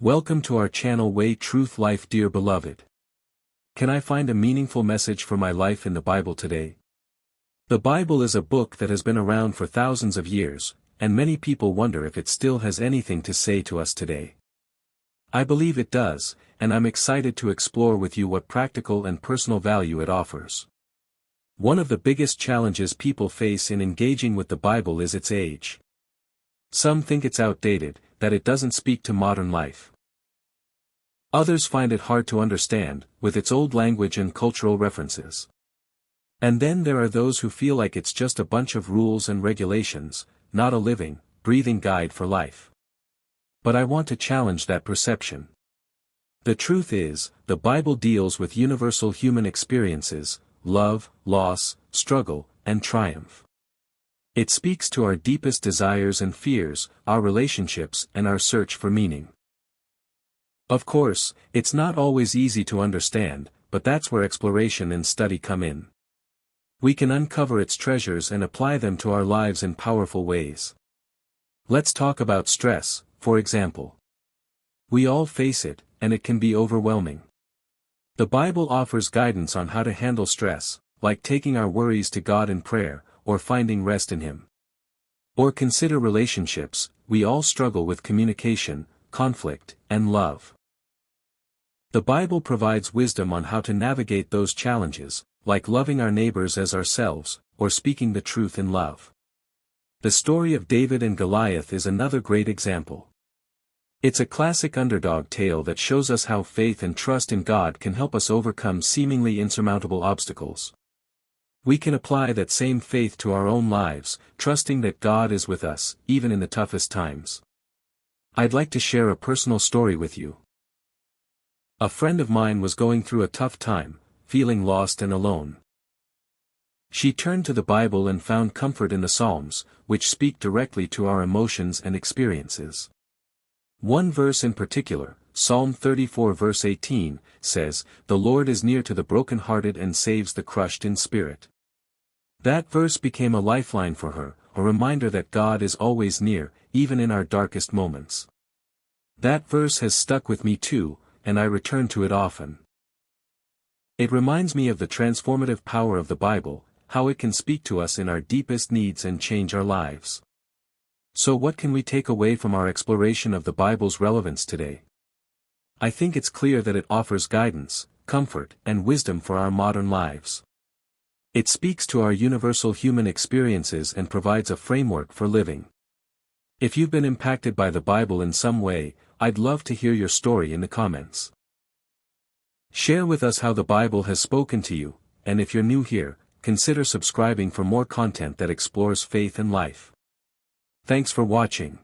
Welcome to our channel WayTruthLife, dear beloved. Can I find a meaningful message for my life in the Bible today? The Bible is a book that has been around for thousands of years, and many people wonder if it still has anything to say to us today. I believe it does, and I'm excited to explore with you what practical and personal value it offers. One of the biggest challenges people face in engaging with the Bible is its age. Some think it's outdated, that it doesn't speak to modern life. Others find it hard to understand, with its old language and cultural references. And then there are those who feel like it's just a bunch of rules and regulations, not a living, breathing guide for life. But I want to challenge that perception. The truth is, the Bible deals with universal human experiences, love, loss, struggle, and triumph. It speaks to our deepest desires and fears, our relationships and our search for meaning. Of course, it's not always easy to understand, but that's where exploration and study come in. We can uncover its treasures and apply them to our lives in powerful ways. Let's talk about stress, for example. We all face it, and it can be overwhelming. The Bible offers guidance on how to handle stress, like taking our worries to God in prayer, or finding rest in Him. Or consider relationships. We all struggle with communication, conflict, and love. The Bible provides wisdom on how to navigate those challenges, like loving our neighbors as ourselves, or speaking the truth in love. The story of David and Goliath is another great example. It's a classic underdog tale that shows us how faith and trust in God can help us overcome seemingly insurmountable obstacles. We can apply that same faith to our own lives, trusting that God is with us, even in the toughest times. I'd like to share a personal story with you. A friend of mine was going through a tough time, feeling lost and alone. She turned to the Bible and found comfort in the Psalms, which speak directly to our emotions and experiences. One verse in particular, Psalm 34 verse 18, says, "The Lord is near to the brokenhearted and saves the crushed in spirit." That verse became a lifeline for her, a reminder that God is always near, even in our darkest moments. That verse has stuck with me too, and I return to it often. It reminds me of the transformative power of the Bible, how it can speak to us in our deepest needs and change our lives. So what can we take away from our exploration of the Bible's relevance today? I think it's clear that it offers guidance, comfort, and wisdom for our modern lives. It speaks to our universal human experiences and provides a framework for living. If you've been impacted by the Bible in some way, I'd love to hear your story in the comments. Share with us how the Bible has spoken to you, and if you're new here, consider subscribing for more content that explores faith and life. Thanks for watching.